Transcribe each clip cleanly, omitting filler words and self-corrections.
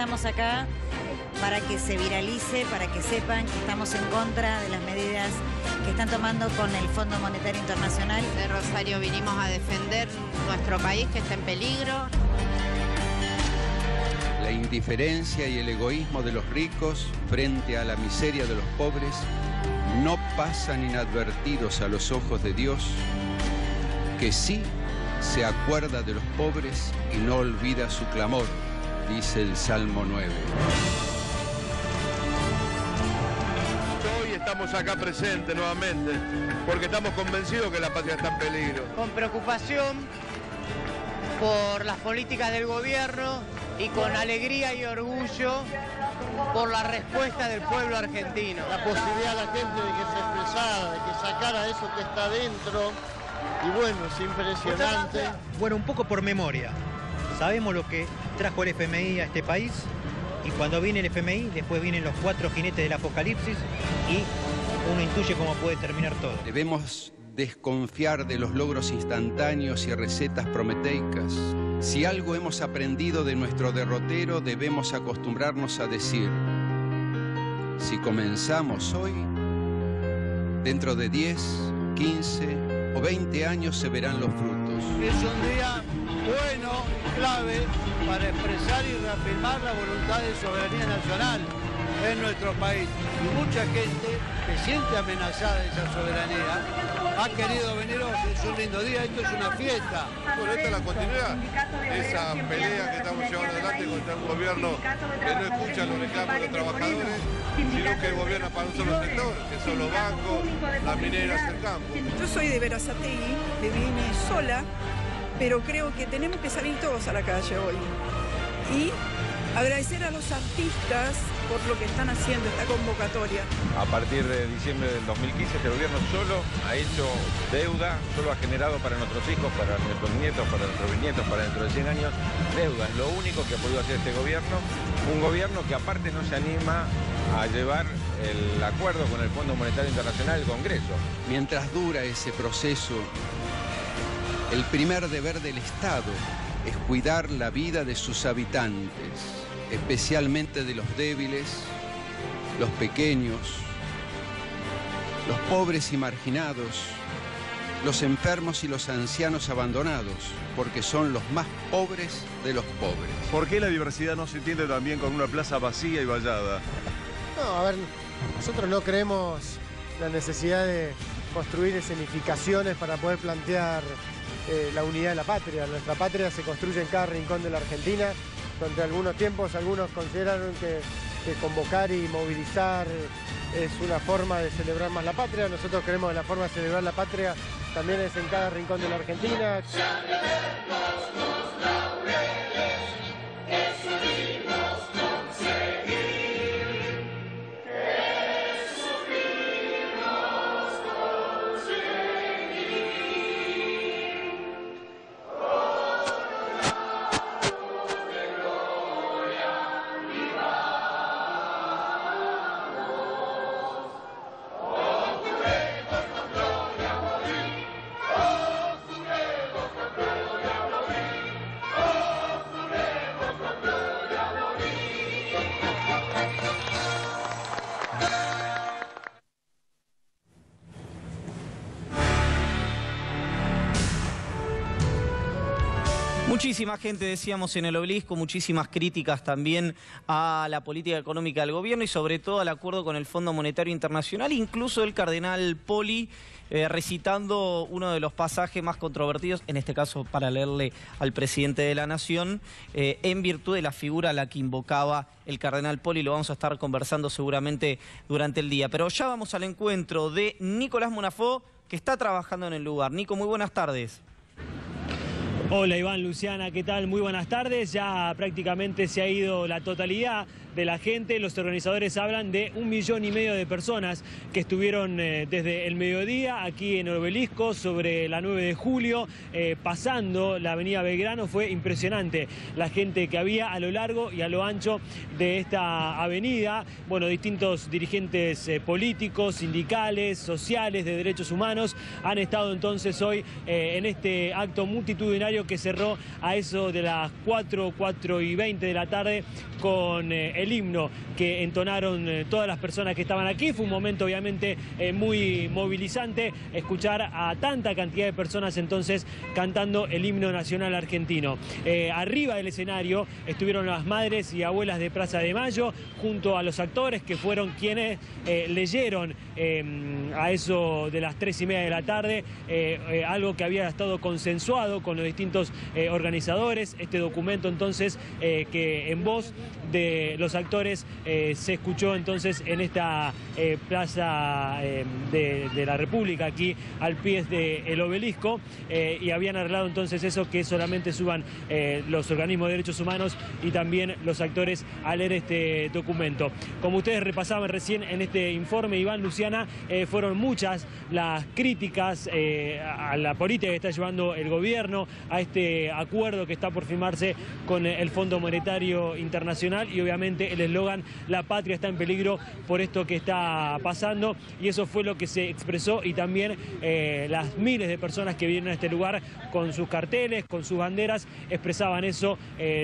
estamos acá para que se viralice, para que sepan que estamos en contra de las medidas que están tomando con el Fondo Monetario Internacional. De Rosario vinimos a defender nuestro país que está en peligro. La indiferencia y el egoísmo de los ricos frente a la miseria de los pobres no pasan inadvertidos a los ojos de Dios, que sí se acuerda de los pobres y no olvida su clamor, dice el Salmo 9. Hoy estamos acá presentes nuevamente porque estamos convencidos que la patria está en peligro. Con preocupación por las políticas del gobierno y con alegría y orgullo por la respuesta del pueblo argentino. La posibilidad de la gente de que se expresara, de que sacara eso que está dentro. Y bueno, es impresionante. Bueno, un poco por memoria. Sabemos lo que trajo el FMI a este país y cuando viene el FMI, después vienen los 4 jinetes del apocalipsis y uno intuye cómo puede terminar todo. Debemos desconfiar de los logros instantáneos y recetas prometeicas. Si algo hemos aprendido de nuestro derrotero, debemos acostumbrarnos a decir: si comenzamos hoy, dentro de 10, 15 o 20 años se verán los frutos. Es un día bueno, clave, para expresar y reafirmar la voluntad de soberanía nacional en nuestro país. Y mucha gente que siente amenazada esa soberanía ha querido venir hoy. Es un lindo día, esto es una fiesta. Bueno, esta es la continuidad de esa pelea que estamos llevando adelante contra un gobierno que no escucha los reclamos de los trabajadores, sino que gobierna para un solo sector, que son los bancos, las mineras, el campo. Yo soy de Berazategui, que vine sola, pero creo que tenemos que salir todos a la calle hoy. Y agradecer a los artistas por lo que están haciendo esta convocatoria. A partir de diciembre del 2015 este gobierno solo ha hecho deuda, solo ha generado para nuestros hijos, para nuestros nietos, para nuestros bisnietos, para dentro de 100 años, deuda. Es lo único que ha podido hacer este gobierno, un gobierno que aparte no se anima a llevar el acuerdo con el Fondo Monetario Internacional al Congreso. Mientras dura ese proceso, el primer deber del Estado es cuidar la vida de sus habitantes, especialmente de los débiles, los pequeños, los pobres y marginados, los enfermos y los ancianos abandonados, porque son los más pobres de los pobres. ¿Por qué la diversidad no se entiende también con una plaza vacía y vallada? No, a ver, nosotros no creemos la necesidad de construir escenificaciones para poder plantear la unidad de la patria. Nuestra patria se construye en cada rincón de la Argentina. Durante algunos tiempos algunos consideraron que convocar y movilizar es una forma de celebrar más la patria. Nosotros creemos que la forma de celebrar la patria también es en cada rincón de la Argentina. Muchísima gente, decíamos, en el Obelisco, muchísimas críticas también a la política económica del gobierno y sobre todo al acuerdo con el Fondo Monetario Internacional, incluso el cardenal Poli recitando uno de los pasajes más controvertidos, en este caso para leerle al presidente de la Nación, en virtud de la figura a la que invocaba el cardenal Poli. Lo vamos a estar conversando seguramente durante el día. Pero ya vamos al encuentro de Nicolás Monafó, que está trabajando en el lugar. Nico, muy buenas tardes. Hola Iván, Luciana, ¿qué tal? Muy buenas tardes. Ya prácticamente se ha ido la totalidad de la gente. Los organizadores hablan de 1,5 millones de personas que estuvieron desde el mediodía aquí en el Obelisco, sobre la 9 de julio, pasando la avenida Belgrano. Fue impresionante la gente que había a lo largo y a lo ancho de esta avenida. Bueno, distintos dirigentes políticos, sindicales, sociales, de derechos humanos han estado entonces hoy en este acto multitudinario escenario que cerró a eso de las 4:20 de la tarde con el himno que entonaron todas las personas que estaban aquí. Fue un momento obviamente muy movilizante escuchar a tanta cantidad de personas entonces cantando el himno nacional argentino. Arriba del escenario estuvieron las madres y abuelas de Plaza de Mayo junto a los actores que fueron quienes leyeron a eso de las 3:30 de la tarde algo que había estado consensuado con los distintos organizadores. Este documento entonces que en voz de los actores se escuchó entonces en esta plaza de la República, aquí al pie del obelisco, y habían arreglado entonces eso, que solamente suban los organismos de derechos humanos y también los actores a leer este documento. Como ustedes repasaban recién en este informe, Iván, Luciana, fueron muchas las críticas a la política que está llevando el gobierno, a este acuerdo que está por firmarse con el Fondo Monetario Internacional, y obviamente el eslogan "La patria está en peligro" por esto que está pasando, y eso fue lo que se expresó, y también las miles de personas que vinieron a este lugar con sus carteles, con sus banderas, expresaban eso,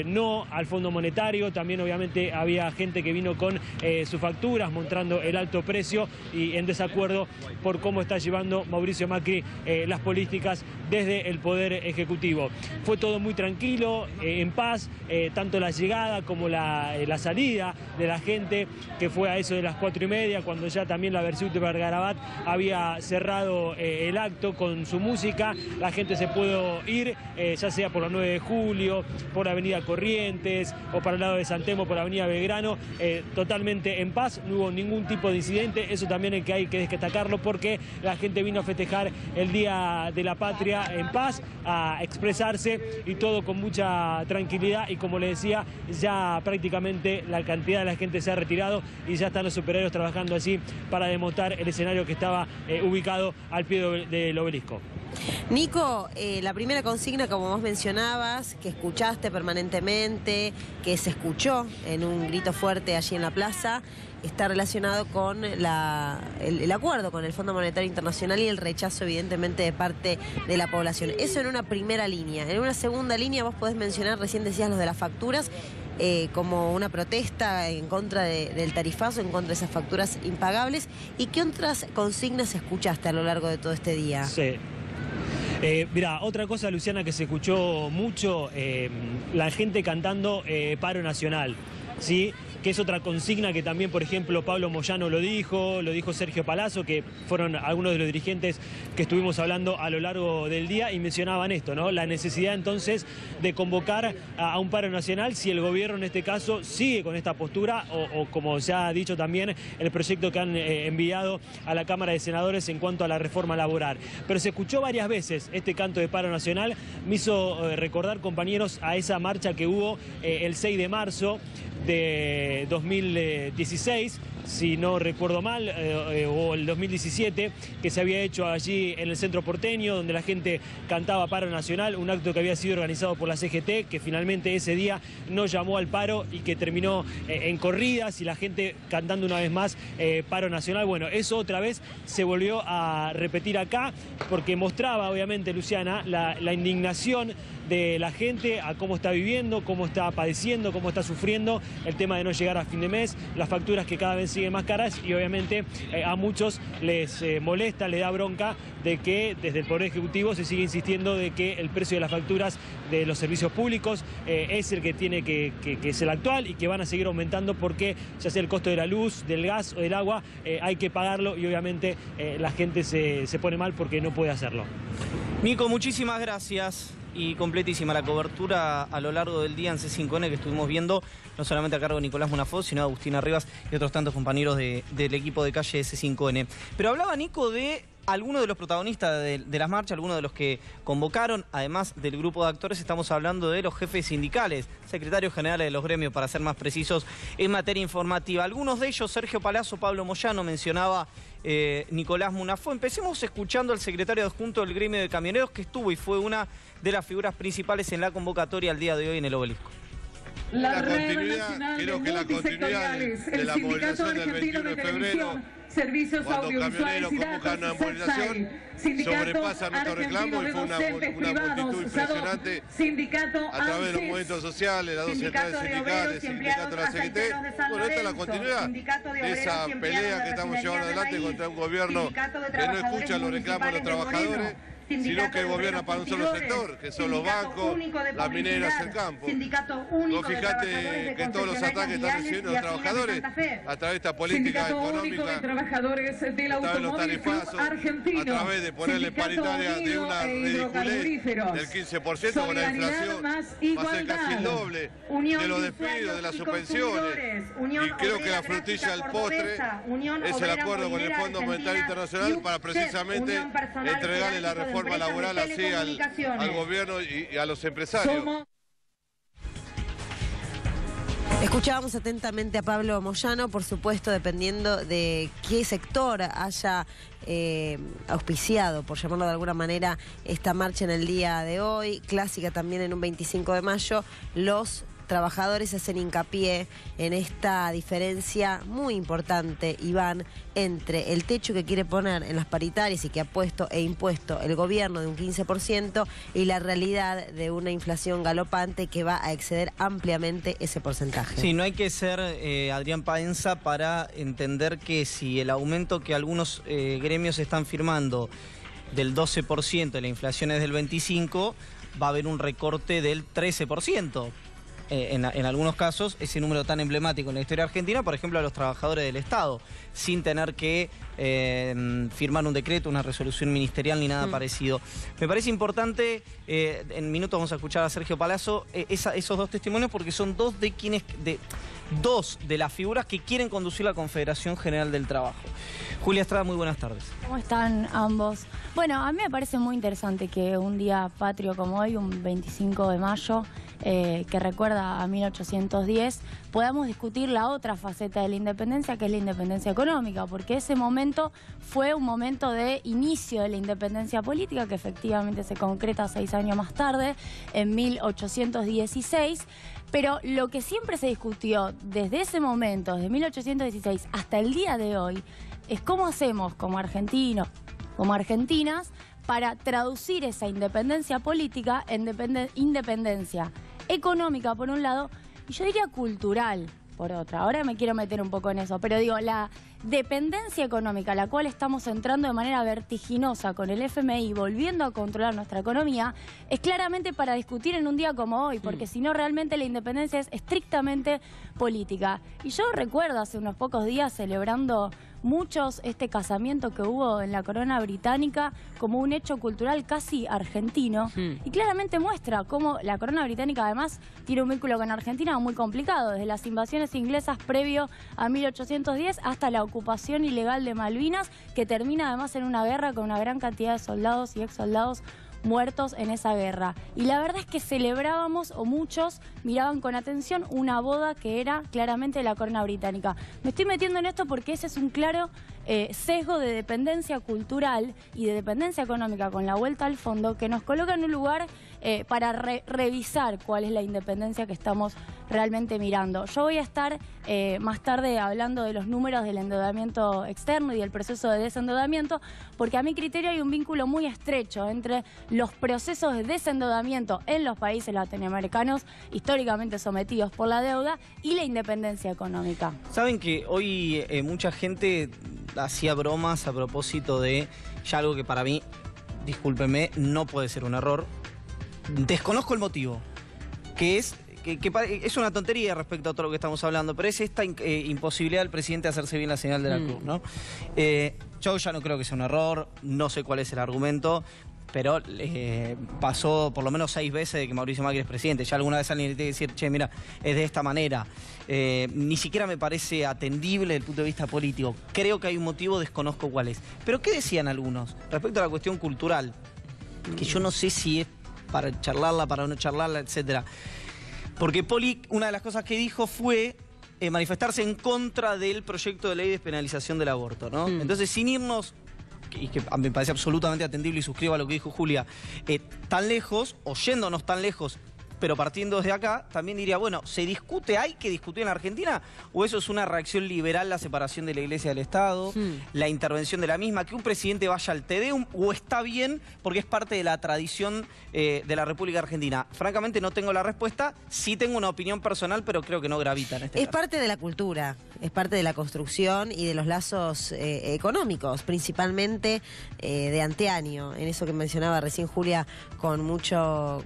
no al Fondo Monetario. También obviamente había gente que vino con sus facturas mostrando el alto precio y en desacuerdo por cómo está llevando Mauricio Macri las políticas desde el Poder Ejecutivo. Fue todo muy tranquilo, en paz, tanto la llegada como la salida de la gente, que fue a eso de las 4:30, cuando ya también la Versuit de Vergarabat había cerrado el acto con su música. La gente se pudo ir, ya sea por la 9 de julio, por la avenida Corrientes o para el lado de San Telmo por la avenida Belgrano, totalmente en paz, no hubo ningún tipo de incidente. Eso también es que hay que destacarlo, porque la gente vino a festejar el Día de la Patria en paz, a expresarse, y todo con mucha tranquilidad. Y como le decía, ya prácticamente la cantidad de la gente se ha retirado y ya están los operarios trabajando allí para desmontar el escenario que estaba ubicado al pie del obelisco. Nico, la primera consigna, como vos mencionabas, que escuchaste permanentemente, que se escuchó en un grito fuerte allí en la plaza, está relacionado con el acuerdo con el Fondo Monetario Internacional y el rechazo evidentemente de parte de la población. Eso en una primera línea. En una segunda línea vos podés mencionar, recién decías lo de las facturas, como una protesta en contra del tarifazo, en contra de esas facturas impagables. ¿Y qué otras consignas escuchaste a lo largo de todo este día? Sí. Mirá, otra cosa, Luciana, que se escuchó mucho, la gente cantando paro nacional, ¿sí? Que es otra consigna que también, por ejemplo, Pablo Moyano lo dijo Sergio Palazzo, que fueron algunos de los dirigentes que estuvimos hablando a lo largo del día, y mencionaban esto, ¿no? La necesidad entonces de convocar a un paro nacional si el gobierno en este caso sigue con esta postura, o como se ha dicho también, el proyecto que han enviado a la Cámara de Senadores en cuanto a la reforma laboral. Pero se escuchó varias veces este canto de paro nacional. Me hizo recordar, compañeros, a esa marcha que hubo el 6 de marzo de 2016, si no recuerdo mal, o el 2017, que se había hecho allí en el centro porteño, donde la gente cantaba paro nacional, un acto que había sido organizado por la CGT, que finalmente ese día no llamó al paro y que terminó en corridas y la gente cantando una vez más paro nacional. Bueno, eso otra vez se volvió a repetir acá, porque mostraba obviamente, Luciana, la indignación de la gente a cómo está viviendo, cómo está padeciendo, cómo está sufriendo el tema de no llegar a fin de mes, las facturas que cada vez siguen más caras, y obviamente a muchos les molesta, les da bronca de que desde el Poder Ejecutivo se sigue insistiendo de que el precio de las facturas de los servicios públicos es el que tiene que es el actual, y que van a seguir aumentando porque ya sea el costo de la luz, del gas o del agua, hay que pagarlo, y obviamente la gente se pone mal porque no puede hacerlo. Nico, muchísimas gracias. Y completísima la cobertura a lo largo del día en C5N que estuvimos viendo, no solamente a cargo de Nicolás Munafó, sino de Agustina Rivas y otros tantos compañeros del equipo de calle de C5N. Pero hablaba, Nico, de algunos de los protagonistas de las marchas, algunos de los que convocaron, además del grupo de actores. Estamos hablando de los jefes sindicales, secretarios generales de los gremios, para ser más precisos en materia informativa. Algunos de ellos, Sergio Palazzo, Pablo Moyano, mencionaba Nicolás Munafó. Empecemos escuchando al secretario adjunto del gremio de camioneros, que estuvo y fue una de las figuras principales en la convocatoria al día de hoy en el obelisco. La continuidad, creo que la continuidad de la movilización del 21 de febrero, servicios cuando audiovisuales camioneros convocan una movilización, sobrepasa nuestro reclamo y fue una multitud impresionante a través de los movimientos sociales, las dos centrales sindicales, sindicato de la CGT. Bueno, esta es la continuidad de esa pelea que estamos llevando adelante contra un gobierno que no escucha los reclamos de los trabajadores, sino que gobierna para un solo sector, que son los bancos, las mineras, el campo. Vos fijate que todos los ataques están recibiendo los trabajadores a través de esta política económica, a través de los tarifazos, a través de ponerle paritaria de una ridiculez del 15% con la inflación, va a ser casi el doble de los despidos, de las suspensiones. Y creo que la frutilla del postre es el acuerdo con el Fondo Monetario Internacional para precisamente entregarle la reforma laboral así al gobierno y a los empresarios. Escuchábamos atentamente a Pablo Moyano, por supuesto, dependiendo de qué sector haya auspiciado, por llamarlo de alguna manera, esta marcha en el día de hoy, clásica también en un 25 de mayo, los trabajadores hacen hincapié en esta diferencia muy importante, Iván, entre el techo que quiere poner en las paritarias y que ha puesto e impuesto el gobierno de un 15% y la realidad de una inflación galopante que va a exceder ampliamente ese porcentaje. Sí, no hay que ser Adrián Paenza para entender que si el aumento que algunos gremios están firmando del 12%, la inflación es del 25%, va a haber un recorte del 13%. En algunos casos, ese número tan emblemático en la historia argentina, por ejemplo, a los trabajadores del Estado, sin tener que firmar un decreto, una resolución ministerial ni nada parecido. Me parece importante, en minutos vamos a escuchar a Sergio Palazzo, esos dos testimonios, porque son dos de las figuras que quieren conducir la Confederación General del Trabajo. Julia Estrada, muy buenas tardes. ¿Cómo están ambos? Bueno, a mí me parece muy interesante que un día patrio como hoy, un 25 de mayo, que recuerda a 1810, podamos discutir la otra faceta de la independencia, que es la independencia económica, porque ese momento fue un momento de inicio de la independencia política, que efectivamente se concreta 6 años más tarde, en 1816, pero lo que siempre se discutió desde ese momento, desde 1816 hasta el día de hoy, es cómo hacemos como argentinos, como argentinas, para traducir esa independencia política en independencia económica por un lado, y yo diría cultural por otra. Ahora me quiero meter un poco en eso, pero digo, la dependencia económica a la cual estamos entrando de manera vertiginosa con el FMI, volviendo a controlar nuestra economía, es claramente para discutir en un día como hoy, porque si no realmente la independencia es estrictamente política. Y yo recuerdo hace unos pocos días celebrando muchos este casamiento que hubo en la corona británica como un hecho cultural casi argentino, y claramente muestra cómo la corona británica además tiene un vínculo con Argentina muy complicado, desde las invasiones inglesas previo a 1810 hasta la ocupación ilegal de Malvinas, que termina además en una guerra con una gran cantidad de soldados y ex soldados muertos en esa guerra. Y la verdad es que celebrábamos, o muchos miraban con atención, una boda que era claramente la corona británica. Me estoy metiendo en esto porque ese es un claro sesgo de dependencia cultural y de dependencia económica con la vuelta al fondo que nos coloca en un lugar para revisar cuál es la independencia que estamos realmente mirando. Yo voy a estar más tarde hablando de los números del endeudamiento externo y del proceso de desendeudamiento, porque a mi criterio hay un vínculo muy estrecho entre los procesos de desendeudamiento en los países latinoamericanos históricamente sometidos por la deuda y la independencia económica. Saben que hoy mucha gente hacía bromas a propósito de ya algo que para mí, discúlpeme, no puede ser un error. Desconozco el motivo, que es una tontería respecto a todo lo que estamos hablando, pero es esta imposibilidad del presidente de hacerse bien la señal de la cruz, ¿no? Yo ya no creo que sea un error, no sé cuál es el argumento, pero pasó por lo menos 6 veces de que Mauricio Macri es presidente. Ya alguna vez alguien le tiene que decir, che, mira, es de esta manera. Ni siquiera me parece atendible desde el punto de vista político. Creo que hay un motivo, desconozco cuál es. Pero ¿qué decían algunos respecto a la cuestión cultural? Que yo no sé si es para charlarla, para no charlarla, etcétera. Porque Poli, una de las cosas que dijo fue manifestarse en contra del proyecto de ley de despenalización del aborto, ¿no? Entonces, sin irnos, y que me parece absolutamente atendible y suscribo a lo que dijo Julia, tan lejos, o yéndonos tan lejos, pero partiendo desde acá, también diría, bueno, ¿se discute, hay que discutir en la Argentina? ¿O eso es una reacción liberal, la separación de la Iglesia del Estado, la intervención de la misma, que un presidente vaya al Te Deum, o está bien porque es parte de la tradición de la República Argentina? Francamente no tengo la respuesta, sí tengo una opinión personal, pero creo que no gravita en este caso. Es parte de la cultura, es parte de la construcción y de los lazos económicos, principalmente de anteaño, en eso que mencionaba recién Julia con mucho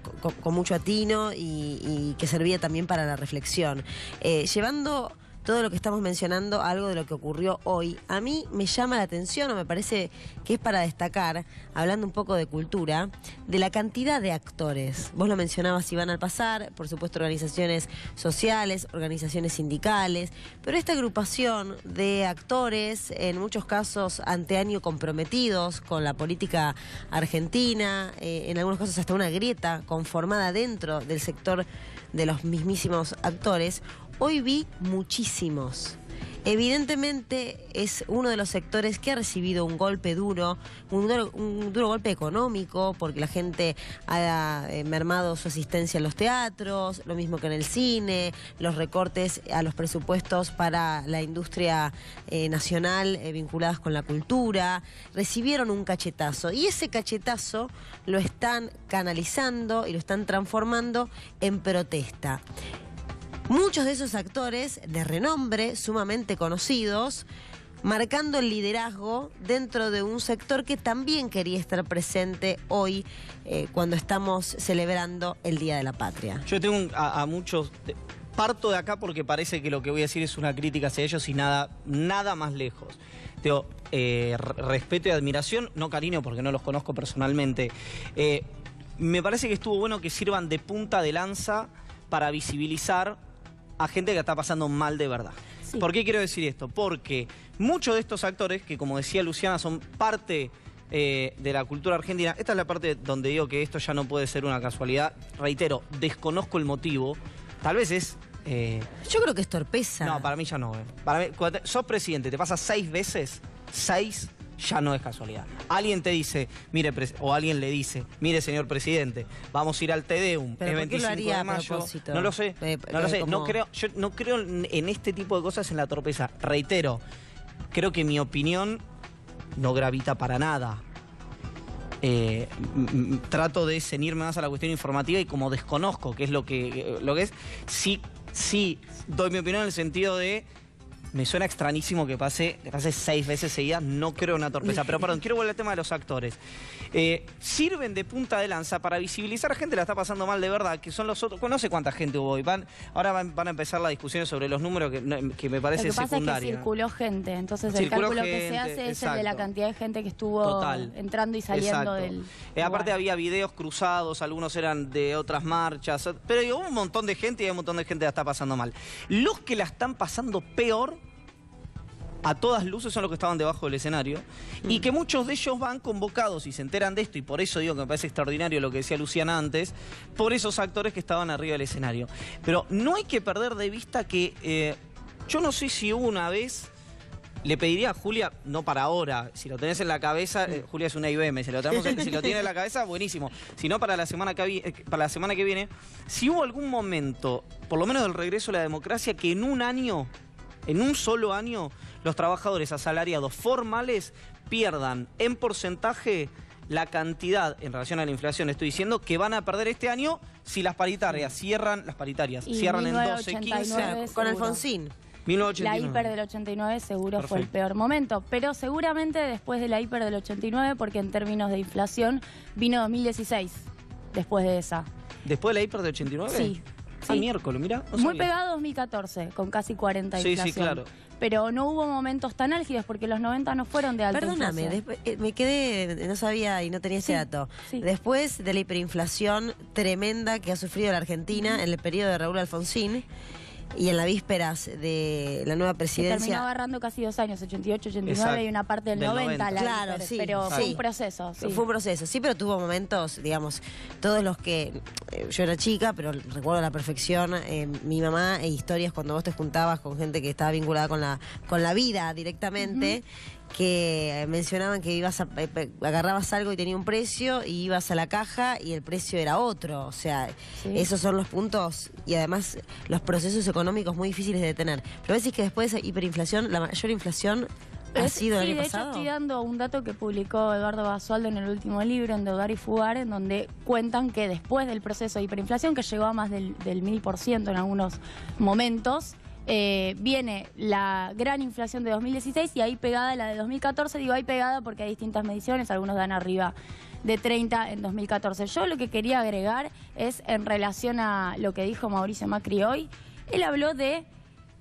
atino y que servía también para la reflexión. Llevando todo lo que estamos mencionando, algo de lo que ocurrió hoy, a mí me llama la atención, o me parece que es para destacar, hablando un poco de cultura, de la cantidad de actores. Vos lo mencionabas, Iván, al pasar, por supuesto organizaciones sociales, organizaciones sindicales, pero esta agrupación de actores, en muchos casos anteaño comprometidos con la política argentina, en algunos casos hasta una grieta conformada dentro del sector de los mismísimos actores. Hoy vi muchísimos. Evidentemente es uno de los sectores que ha recibido un golpe duro, un duro golpe económico, porque la gente ha mermado su asistencia en los teatros, lo mismo que en el cine, los recortes a los presupuestos para la industria nacional vinculadas con la cultura, recibieron un cachetazo y ese cachetazo lo están canalizando y lo están transformando en protesta. Muchos de esos actores de renombre, sumamente conocidos, marcando el liderazgo dentro de un sector que también quería estar presente hoy cuando estamos celebrando el Día de la Patria. Yo tengo a muchos... Parto de acá porque parece que lo que voy a decir es una crítica hacia ellos y nada más lejos. Tengo respeto y admiración, no cariño porque no los conozco personalmente. Me parece que estuvo bueno que sirvan de punta de lanza para visibilizar a gente que está pasando mal de verdad. Sí. ¿Por qué quiero decir esto? Porque muchos de estos actores, que como decía Luciana, son parte de la cultura argentina, esta es la parte donde digo que esto ya no puede ser una casualidad. Reitero, desconozco el motivo. Tal vez es... Yo creo que es torpeza. No, para mí ya no. Para mí, cuando sos presidente, te pasa 6 veces, 6... ya no es casualidad. Alguien te dice, mire, o alguien le dice, mire, señor presidente, vamos a ir al Te Deum, el 25 de mayo. No lo sé, no lo sé. Yo no creo en este tipo de cosas, en la torpeza. Reitero, creo que mi opinión no gravita para nada. Trato de ceñirme más a la cuestión informativa y como desconozco qué es lo que es, sí doy mi opinión en el sentido de... Me suena extrañísimo que pase 6 veces seguidas, no creo en una torpeza. Pero perdón, quiero volver al tema de los actores. Sirven de punta de lanza para visibilizar a gente que la está pasando mal de verdad, que son los otros. No sé cuánta gente hubo hoy. Ahora van a empezar las discusiones sobre los números que me parece secundaria. Lo que pasa es que circuló gente, entonces el cálculo que se hace es el de la cantidad de gente que estuvo entrando y saliendo del... aparte había videos cruzados, algunos eran de otras marchas, pero digo, hubo un montón de gente y hay un montón de gente que la está pasando mal. Los que la están pasando peor, a todas luces, son los que estaban debajo del escenario y que muchos de ellos van convocados y se enteran de esto, y por eso digo que me parece extraordinario lo que decía Luciana antes, por esos actores que estaban arriba del escenario. Pero no hay que perder de vista que yo no sé si una vez le pediría a Julia, no para ahora, si lo tenés en la cabeza, Julia es una IBM, si lo tiene en la cabeza, buenísimo, si no para la semana que viene, si hubo algún momento, por lo menos del regreso a la democracia, que en un solo año, los trabajadores asalariados formales pierdan en porcentaje la cantidad, en relación a la inflación estoy diciendo, que van a perder este año si las paritarias cierran en 12, 15. Con Alfonsín. 1989. La hiper del 89 seguro fue el peor momento, pero seguramente después de la hiper del 89, porque en términos de inflación vino 2016, después de esa. ¿Después de la hiper del 89? Sí. Miércoles, mira. Muy pegado a 2014, con casi 40 de inflación. Sí, claro. Pero no hubo momentos tan álgidos porque los 90 no fueron de alta inflación. Perdóname, me quedé, no sabía y no tenía ese dato. Sí. Después de la hiperinflación tremenda que ha sufrido la Argentina en el periodo de Raúl Alfonsín y en las vísperas de la nueva presidencia... Terminó agarrando casi 2 años, 88, 89. Exacto. Y una parte del 90. Claro, pero fue un proceso. Sí. Fue un proceso, sí, pero tuvo momentos, digamos, todos los que... yo era chica, pero recuerdo a la perfección mi mamá e historias cuando vos te juntabas con gente que estaba vinculada con la vida directamente. que mencionaban que agarrabas algo y tenía un precio y ibas a la caja y el precio era otro. O sea, esos son los puntos y además los procesos económicos muy difíciles de detener. Pero decís que después de esa hiperinflación, la mayor inflación ha sido el año pasado. De hecho, estoy dando un dato que publicó Eduardo Basualdo en el último libro, Endeudar y Fugar, en donde cuentan que después del proceso de hiperinflación, que llegó a más del 1000% en algunos momentos, viene la gran inflación de 2016 y ahí pegada la de 2014. Digo ahí pegada porque hay distintas mediciones, algunos dan arriba de 30 en 2014. Yo lo que quería agregar es en relación a lo que dijo Mauricio Macri hoy. Él habló de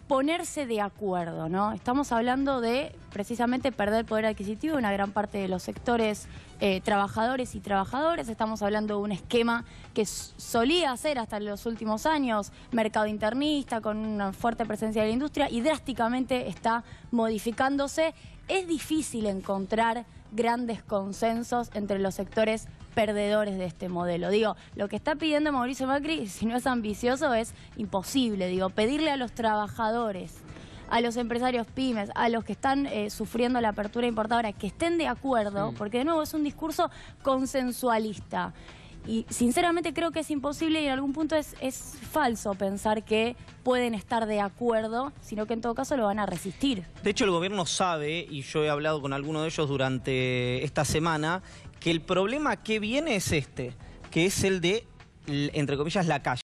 ponerse de acuerdo, ¿no? Estamos hablando de precisamente perder poder adquisitivo en una gran parte de los sectores trabajadores y trabajadoras. Estamos hablando de un esquema que solía ser hasta los últimos años mercado internista, con una fuerte presencia de la industria, y drásticamente está modificándose. Es difícil encontrar grandes consensos entre los sectores perdedores de este modelo. Digo, lo que está pidiendo Mauricio Macri, si no es ambicioso, es imposible. Digo, pedirle a los trabajadores, a los empresarios pymes, a los que están sufriendo la apertura importadora, que estén de acuerdo, porque de nuevo es un discurso consensualista. Y sinceramente creo que es imposible y en algún punto es falso pensar que pueden estar de acuerdo, sino que en todo caso lo van a resistir. De hecho, el gobierno sabe, y yo he hablado con algunos de ellos durante esta semana, que el problema que viene es que es el de, entre comillas, la calle.